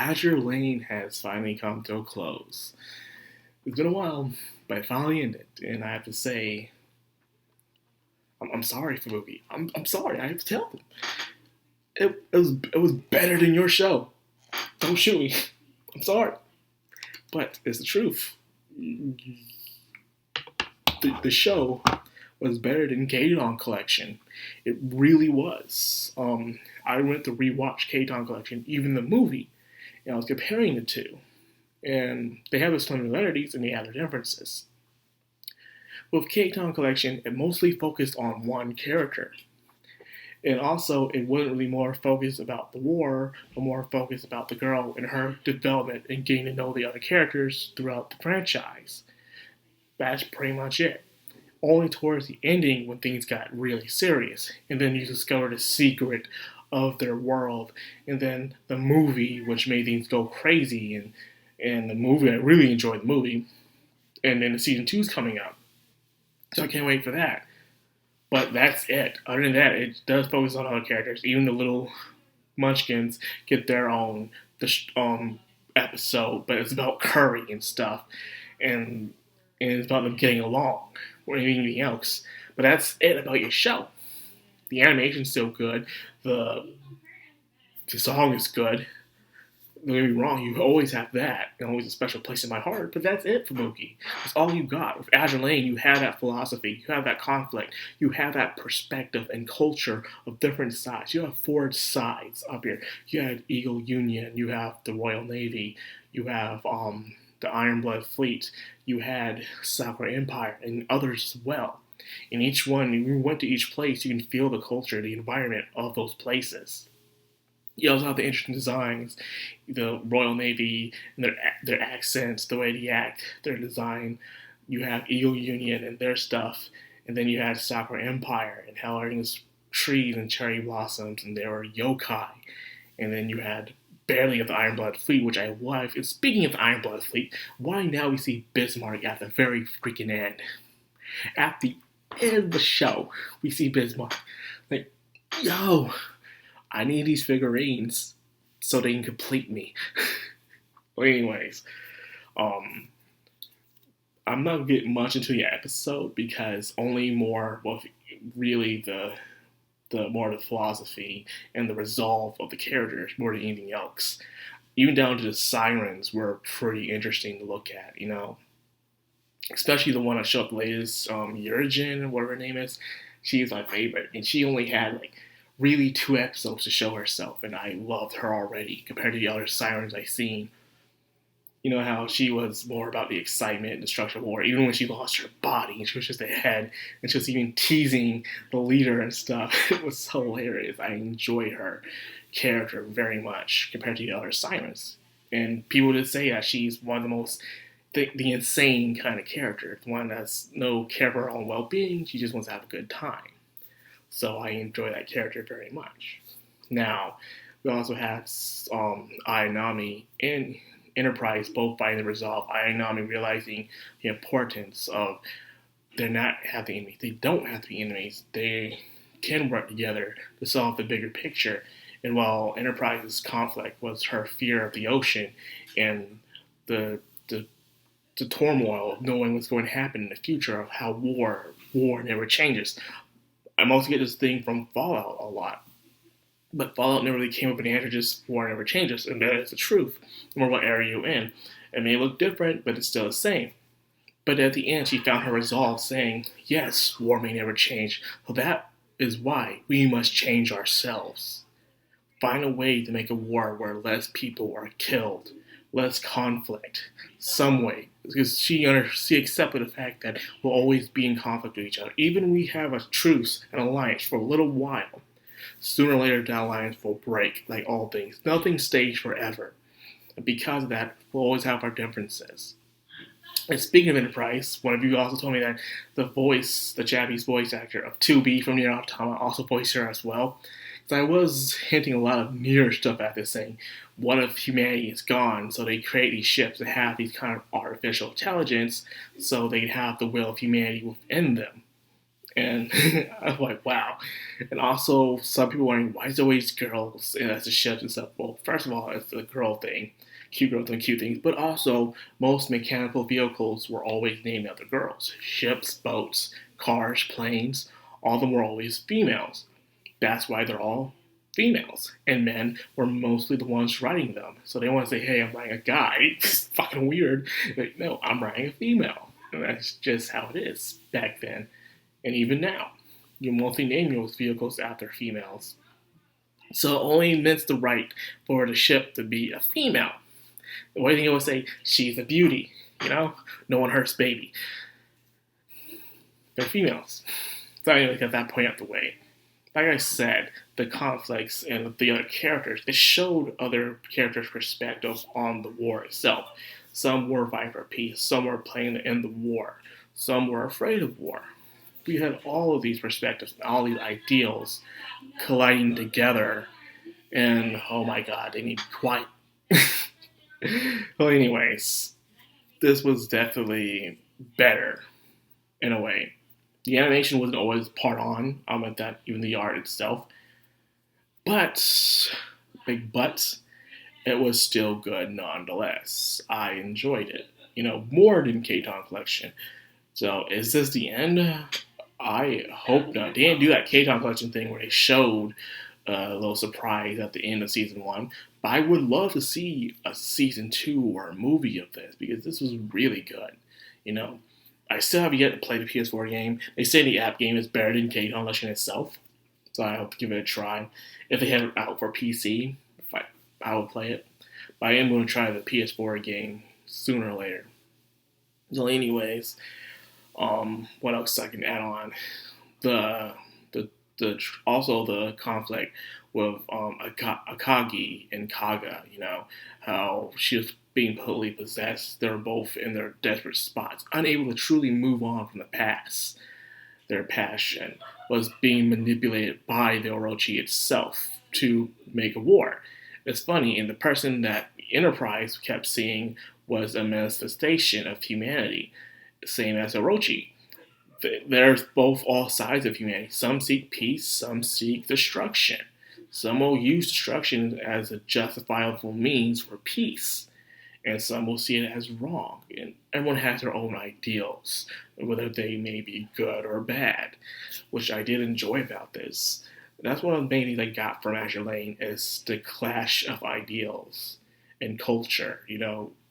Azure Lane has finally come to a close. It's been a while, but it finally ended, and I have to say, I'm sorry for the movie. I'm sorry. I have to tell them it was better than your show. Don't shoot me. I'm sorry, but it's the truth. The show was better than K-Don Collection. It really was. I went to rewatch K-Don Collection, even the movie, and I was comparing the two. And they have their similarities and they have their differences. With K-Don Collection, it mostly focused on one character. And also, it wasn't really more focused about the war, but more focused about the girl and her development and getting to know the other characters throughout the franchise. That's pretty much it. Only towards the ending when things got really serious, and then you discover the secret of their world, and then the movie, which made things go crazy, and the movie, I really enjoyed the movie, and then the season 2 is coming up, so I can't wait for that. But that's it. Other than that, it does focus on other characters. Even the little munchkins get their own episode, but it's about Curry and stuff, and it's about them getting along or anything else. But that's it about your show. The animation's still good. The song is good. Don't get me wrong, you always have that, and always a special place in my heart, but that's it for Mookie. That's all you got. With Azure Lane, you have that philosophy, you have that conflict, you have that perspective and culture of different sides. You have 4 sides up here. You have Eagle Union, you have the Royal Navy, you have the Iron Blood Fleet, you had Sakura Empire, and others as well. In each one, when you went to each place, you can feel the culture, the environment of those places. You also have the interesting designs, the Royal Navy, and their accents, the way they act, their design. You have Eagle Union and their stuff, and then you had Sakura Empire and how everything's trees and cherry blossoms, and there were yokai, and then you had barely of the Iron Blood Fleet, which I love. And speaking of the Iron Blood Fleet, why now we see Bismarck at the very freaking end? At the end of the show, we see Bismarck. Like, yo, I need these figurines so they can complete me. Well, anyways, I'm not getting much into the episode because only more, well, really the more the philosophy and the resolve of the characters more than anything else. Even down to the sirens were pretty interesting to look at, you know. Especially the one that showed up latest, Yurgen, whatever her name is. She's my favorite, and she only had like really 2 episodes to show herself, and I loved her already compared to the other sirens I've seen. You know how she was more about the excitement and destruction of war, even when she lost her body and she was just a head, and she was even teasing the leader and stuff. It was hilarious. I enjoyed her character very much compared to the other sirens. And people did say that she's one of the most the insane kind of character, the one that's no care for her own well-being. She just wants to have a good time. So I enjoy that character very much. Now, we also have Ayanami and Enterprise both fighting the resolve. Ayanami realizing the importance of they're not having enemies. They don't have to be enemies. They can work together to solve the bigger picture. And while Enterprise's conflict was her fear of the ocean and the turmoil of knowing what's going to happen in the future, of how war never changes. I mostly get this thing from Fallout a lot. But Fallout never really came up with an answer, just war never changes, and that is the truth. No matter what area you're in. It may look different, but it's still the same. But at the end, she found her resolve saying, yes, war may never change, so that is why we must change ourselves. Find a way to make a war where less people are killed, less conflict, some way. Because she accepted the fact that we'll always be in conflict with each other. Even when we have a truce, an alliance for a little while, sooner or later that alliance will break, like all things. Nothing stays forever. And because of that, we'll always have our differences. And speaking of Enterprise, one of you also told me that the Japanese voice actor of 2B from Nier Automata also voiced her as well. So I was hinting a lot of Nier stuff at this, saying what if humanity is gone, so they create these ships that have these kind of artificial intelligence, so they have the will of humanity within them. And I was like, wow. And also, some people wondering, why is it always girls as the ships and stuff? Well, first of all, it's a girl thing. Cute girls and cute things. But also, most mechanical vehicles were always named after girls. Ships, boats, cars, planes, all of them were always females. That's why they're all females. And men were mostly the ones writing them. So they want to say, hey, I'm writing a guy. It's fucking weird. Like, no, I'm writing a female. And that's just how it is back then. And even now, you mostly name your vehicles after females. So it only meant the right for the ship to be a female. The way they always say, she's a beauty, no one hurts baby. They're females. So anyway, got that point out the way. Like I said, the conflicts and the other characters, it showed other characters' perspectives on the war itself. Some were fighting for peace, some were planning to end the war, some were afraid of war. We had all of these perspectives, all these ideals colliding together, and oh my god, they need to be quiet. Well, anyways, this was definitely better in a way. The animation wasn't always part on, at that, even the art itself. But, big but, it was still good nonetheless. I enjoyed it. More than K-Ton Collection. So, is this the end? I hope not. They didn't do that K-Ton Collection thing where they showed a little surprise at the end of season 1. But I would love to see a season 2 or a movie of this because this was really good. I still have yet to play the PS4 game. They say the app game is better than K-Ton Collection itself. So I hope to give it a try. If they have it out for PC, I will play it. But I am going to try the PS4 game sooner or later. So anyways, what else I can add on? Also the conflict with Akagi and Kaga, how she was being totally possessed. They're both in their desperate spots, unable to truly move on from the past. Their passion was being manipulated by the Orochi itself to make a war. It's funny, and the person that Enterprise kept seeing was a manifestation of humanity, same as Orochi. There's both all sides of humanity. Some seek peace, some seek destruction. Some will use destruction as a justifiable means for peace, and some will see it as wrong. And everyone has their own ideals, whether they may be good or bad, which I did enjoy about this. That's one of the main things I got from Azur Lane is the clash of ideals and culture.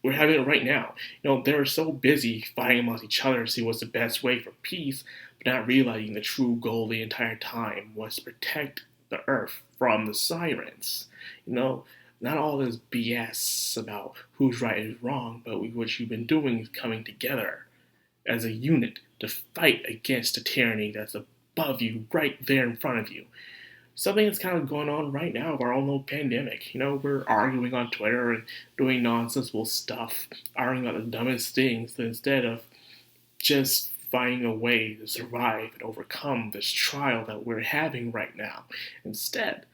We're having it right now. They're so busy fighting amongst each other to see what's the best way for peace, but not realizing the true goal the entire time was to protect the Earth from the sirens. Not all this BS about who's right and wrong, but what you've been doing is coming together as a unit to fight against the tyranny that's above you, right there in front of you. Something that's kind of going on right now of our own little pandemic. We're arguing on Twitter and doing nonsensical stuff, arguing about the dumbest things instead of just finding a way to survive and overcome this trial that we're having right now. Instead,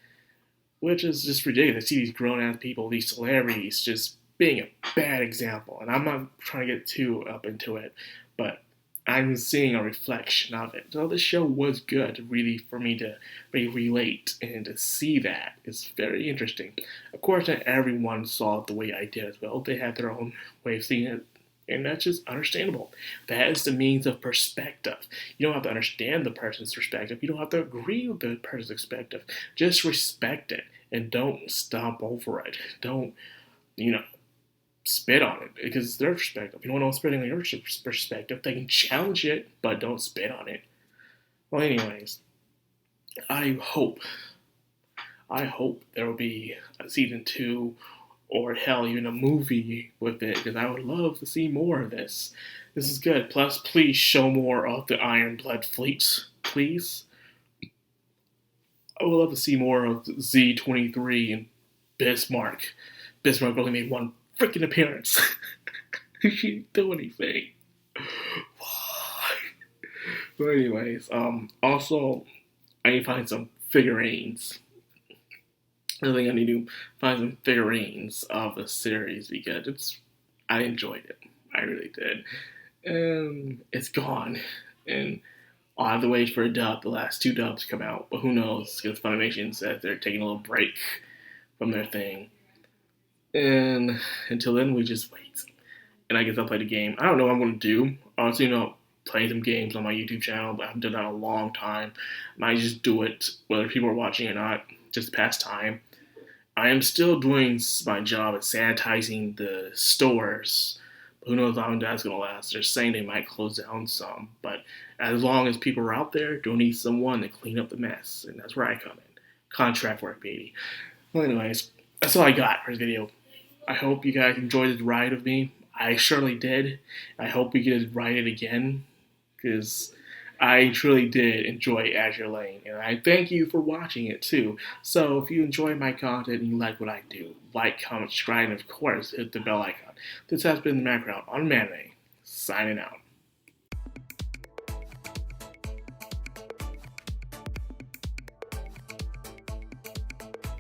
which is just ridiculous. I see these grown-ass people, these celebrities, just being a bad example. And I'm not trying to get too up into it, but I'm seeing a reflection of it. So this show was good, really, for me to really relate and to see that. It's very interesting. Of course, not everyone saw it the way I did as well. They had their own way of seeing it, and that's just understandable. That is the means of perspective. You don't have to understand the person's perspective. You don't have to agree with the person's perspective. Just respect it, and don't stomp over it. Don't, spit on it, because it's their perspective. You don't know what's spitting on your perspective. They can challenge it, but don't spit on it. Well, anyways, I hope there will be a season 2, or hell, even a movie with it, because I would love to see more of this. This is good. Plus, please show more of the Iron Blood fleets, please. I would love to see more of Z-23 and Bismarck. Bismarck only made one freaking appearance. She didn't do anything. Why? But anyways, also, I need to find some figurines. I think I need to find some figurines of the series because I enjoyed it. I really did. And it's gone. And I'll have to wait for a dub, the last 2 dubs come out, but who knows? Because Funimation says they're taking a little break from their thing. And until then, we just wait. And I guess I'll play the game. I don't know what I'm going to do. Honestly, play some games on my YouTube channel, but I haven't done that in a long time. I might just do it, whether people are watching or not, just to pass time. I am still doing my job at sanitizing the stores. Who knows how long that's going to last. They're saying they might close down some, but as long as people are out there, don't need someone to clean up the mess, and that's where I come in. Contract work, baby. Well, anyways, that's all I got for this video. I hope you guys enjoyed this ride with me. I surely did. I hope we get to ride it again, because I truly did enjoy Azur Lane, and I thank you for watching it too. So if you enjoy my content and you like what I do, like, comment, subscribe, and of course hit the bell icon. This has been the Madcrownxox on Anime, signing out.